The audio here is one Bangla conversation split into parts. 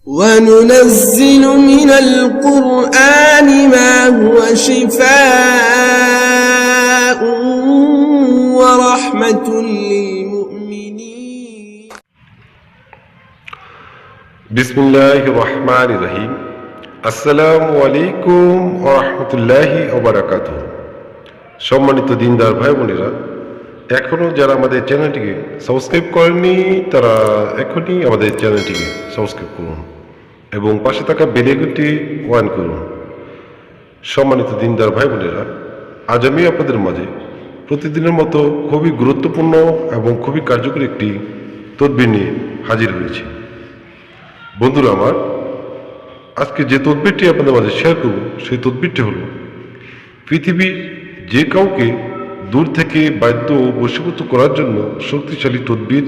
وننزل من القرآن ما هو شفاء ورحمة للمؤمنين بسم الله الرحمن الرحيم السلام عليكم ورحمة الله وبركاته সম্মানিত দিনদার ভাই বোনেরা, এখনও যারা আমাদের চ্যানেলটিকে সাবস্ক্রাইব করেননি তারা এখনই আমাদের চ্যানেলটিকে সাবস্ক্রাইব করুন এবং পাশে থাকা বেল আইকনটি অন করুন। সম্মানিত দিনদার ভাই বোনেরা, আজ আমি আপনাদের মাঝে প্রতিদিনের মতো খুবই গুরুত্বপূর্ণ এবং খুবই কার্যকরী একটি তদবির নিয়ে হাজির হয়েছি। বন্ধুরা আমার, আজকে যে তদবিরটি আপনাদের মাঝে শেয়ার করব সেই তদবিরটি হলো পৃথিবীর যে কাউকে দূর থেকে বাধ্য ও বশীভূত করার জন্য শক্তিশালী তদবির,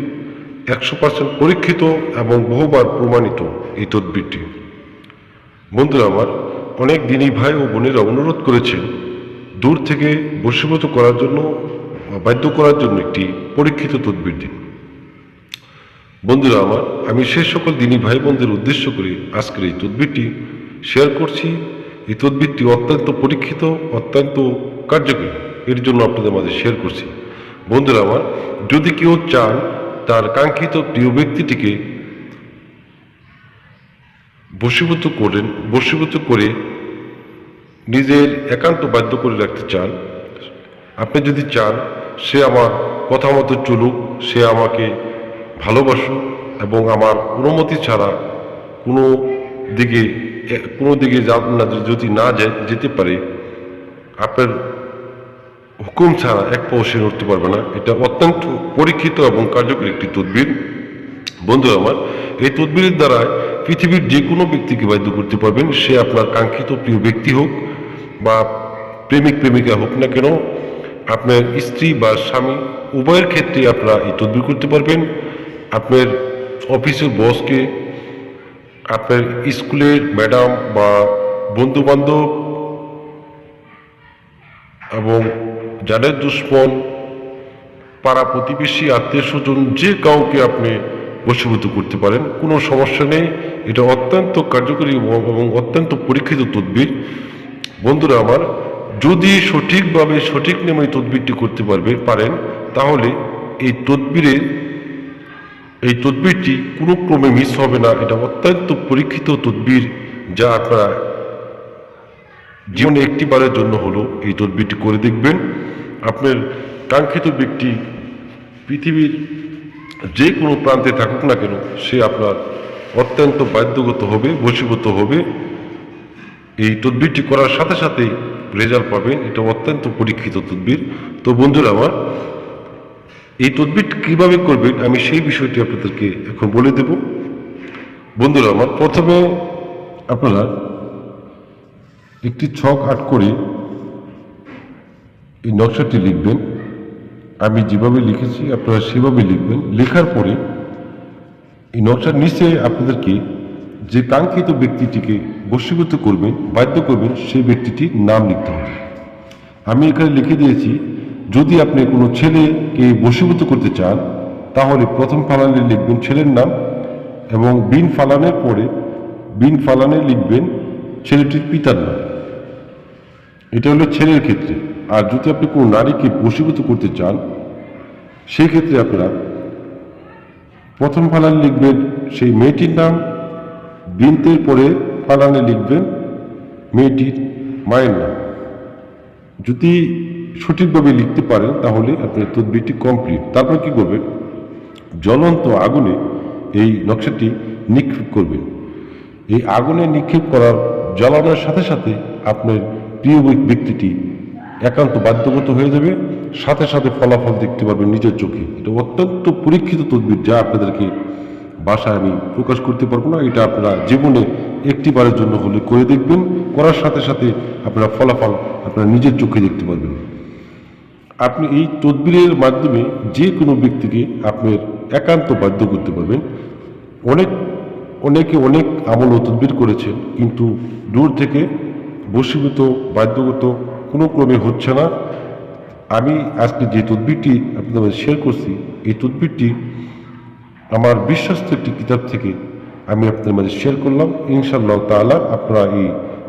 100% পরীক্ষিত এবং বহুবার প্রমাণিত এই তদবিরটি। বন্ধুরা আমার, অনেক দিনই ভাই ও বোনেরা অনুরোধ করেছেন দূর থেকে বশীভূত করার জন্য বাধ্য করার জন্য একটি পরীক্ষিত তদবির দিন। বন্ধুরা আমার, আমি সেই সকল দিনই ভাই বোনদের উদ্দেশ্য করে আজকের এই তদবিরটি শেয়ার করছি। এই তদবিরটি অত্যন্ত পরীক্ষিত, অত্যন্ত কার্যকরী, এর জন্য আপনাদের মাঝে শেয়ার করছি। বন্ধুরা আমার, যদি কেউ চান তার কাঙ্ক্ষিত প্রিয় ব্যক্তিটিকে বশীভূত করে নিজের একান্ত বাধ্য করে রাখতে চান, আপনি যদি চান সে আমার কথা মতো চলুক, সে আমাকে ভালোবাসুক এবং আমার অনুমতি ছাড়া কোনো দিকে যদি না যেতে পারে, আপনার হুকুম ছাড়া এক পাও সে নড়তে পারবে না, এটা অত্যন্ত পরীক্ষিত এবং কার্যকরী একটি তদবির। বন্ধু আমার, এই তদবিরের দ্বারা পৃথিবীর যে কোনো ব্যক্তিকে বাধ্য করতে পারবেন, সে আপনার কাঙ্ক্ষিত প্রিয় ব্যক্তি হোক বা প্রেমিক প্রেমিকা হোক না কেন, আপনার স্ত্রী বা স্বামী উভয়ের ক্ষেত্রে আপনারা এই তদবির করতে পারবেন। আপনার অফিসের বসকে, আপনার স্কুলের ম্যাডাম বা বন্ধু বান্ধব এবং যাদের দুশ্মন, পাড়া প্রতিবেশী, আত্মীয় স্বজন, যে কাউকে আপনি বশীভূত করতে পারেন, কোনো সমস্যা নেই। এটা অত্যন্ত কার্যকরী এবং অত্যন্ত পরীক্ষিত তদবির। বন্ধুরা আমার, যদি সঠিকভাবে সঠিক নিয়মে এই তদবিরটি করতে পারেন, তাহলে এই তদবিরটি কোনো ক্রমে মিস হবে না। এটা অত্যন্ত পরীক্ষিত তদবির, যা আপনারা জীবনে একটিবারের জন্য হলো এই তদবিরটি করে দেখবেন। আপনার কাঙ্ক্ষিত ব্যক্তি পৃথিবীর যে কোনো প্রান্তে থাকুক না কেন, সে আপনার অত্যন্ত বাধ্যগত হবে, বশীভূত হবে। এই তদবিরটি করার সাথে সাথেই রেজাল্ট পাবেন। এটা অত্যন্ত পরীক্ষিত তদবির। তো বন্ধুরা আমার, এই তদবিরটি কীভাবে করবেন আমি সেই বিষয়টি আপনাদেরকে এখন বলে দেব। বন্ধুরা আমার, প্রথমে আপনারা একটি ছক আট করে এই নকশাটি লিখবেন। আমি যেভাবে লিখেছি আপনারা সেভাবে লিখবেন। লেখার পরে এই নকশার নিচে আপনাদেরকে যে কাঙ্ক্ষিত ব্যক্তিটিকে বশীভূত করবেন, বাধ্য করবেন, সেই ব্যক্তিটির নাম লিখতে হবে। আমি এখানে লিখে দিয়েছি, যদি আপনি কোনো ছেলেকে বশীভূত করতে চান, তাহলে প্রথম ফালানে লিখবেন ছেলের নাম এবং বিন ফালানে লিখবেন ছেলেটির পিতার নাম। এটা হলো ছেলের ক্ষেত্রে। আর যদি আপনি কোনো নারীকে বশীভূত করতে চান, সেই ক্ষেত্রে আপনারা প্রথম ফালানে লিখবেন সেই মেয়েটির নাম, বিনতের পরে ফালানে লিখবেন মেয়েটির মায়ের নাম। যদি সঠিকভাবে লিখতে পারেন তাহলে আপনার তদবিরটি কমপ্লিট। তারপর কি করবেন, জ্বলন্ত আগুনে এই নকশাটি নিক্ষেপ করবেন। এই আগুনে নিক্ষেপ করার জ্বালানোর সাথে সাথে আপনার প্রিয় ব্যক্তিটি একান্ত বাধ্যগত হয়ে যাবে, সাথে সাথে ফলাফল দেখতে পারবেন নিজের চোখে। এটা অত্যন্ত পরীক্ষিত তদবির, যা আপনাদেরকে ভাষায় আমি প্রকাশ করতে পারবো না। এটা আপনারা জীবনে একটিবারের জন্য হলে করে দেখবেন। করার সাথে সাথে আপনারা ফলাফল আপনারা নিজের চোখে দেখতে পারবেন। আপনি এই তদবিরের মাধ্যমে যে কোনো ব্যক্তিকে আপনার একান্ত বাধ্য করতে পারবেন। অনেকে অনেক আমল ও তদবির করেছেন, কিন্তু দূর থেকে বশীভূত, বাধ্যগত কোনো ক্রমে হচ্ছে না। আমি আজকে যে তদবিরটি আপনাদের শেয়ার করছি, এই তদবিরটি আমার বিশ্বস্ত একটি কিতাব থেকে আমি আপনাদের মাঝে শেয়ার করলাম। ইনশাআল্লাহ তাআলা আপনারা এই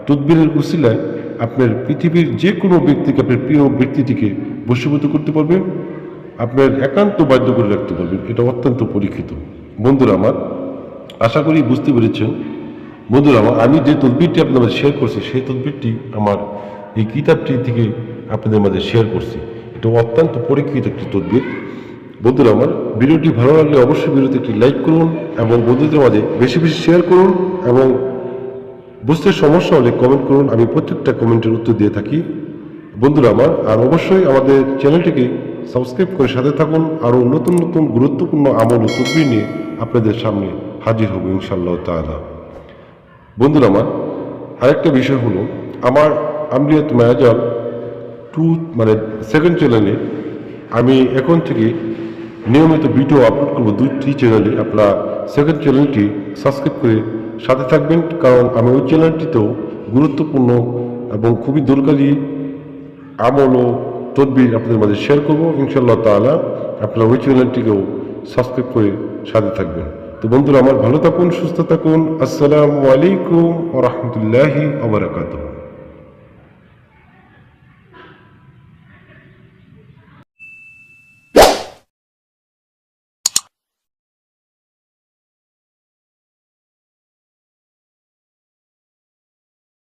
তদবিরের উসিলায় আপনার পৃথিবীর যে কোনো ব্যক্তিকে, আপনার প্রিয় ব্যক্তিটিকে বশীভূত করতে পারবেন, আপনার একান্ত বাধ্য করে রাখতে পারবেন। এটা অত্যন্ত পরীক্ষিত। বন্ধুরা আমার, আশা করি বুঝতে পেরেছেন। বন্ধুরা আমার, আমি যে তদবিরটি আপনাদের মাঝে শেয়ার করছি সেই তদবিরটি আমার এই কিতাবটি থেকে আপনাদের মাঝে শেয়ার করছি। এটা অত্যন্ত পরীক্ষিত একটি তদবির। বন্ধুরা আমার, ভিডিওটি ভালো লাগলে অবশ্যই ভিডিওতে একটি লাইক করুন এবং বন্ধুদের মাঝে বেশি বেশি শেয়ার করুন এবং বুঝতে সমস্যা হলে কমেন্ট করুন। আমি প্রত্যেকটা কমেন্টের উত্তর দিয়ে থাকি। বন্ধুরা আমার, আর অবশ্যই আমাদের চ্যানেলটিকে সাবস্ক্রাইব করে সাথে থাকুন। আরও নতুন নতুন গুরুত্বপূর্ণ আমল ও তদবির নিয়ে আপনাদের সামনে হাজির হব ইনশাআল্লাহ তাআলা। বন্ধুরা আমার, আরেকটা বিষয় হলো, আমার আমলিয়াত মায়াজাল 2 মানে সেকেন্ড চ্যানেলে আমি এখন থেকে নিয়মিত ভিডিও আপলোড করবো 2টি চ্যানেলে। আপনারা সেকেন্ড চ্যানেলটি সাবস্ক্রাইব করে সাথে থাকবেন, কারণ আমি ওই চ্যানেলটিতেও গুরুত্বপূর্ণ এবং খুবই দরকারি আমল ও তদবির আপনাদের মাঝে শেয়ার করবো ইনশাআল্লাহ তাআলা। আপনারা ওই চ্যানেলটিকেও সাবস্ক্রাইব করে সাথে থাকবেন। তো বন্ধুরা আমার, ভালো থাকুন, সুস্থ থাকুন। আসসালামু আলাইকুম ওয়া রাহমাতুল্লাহি ওয়া বারাকাতুহু।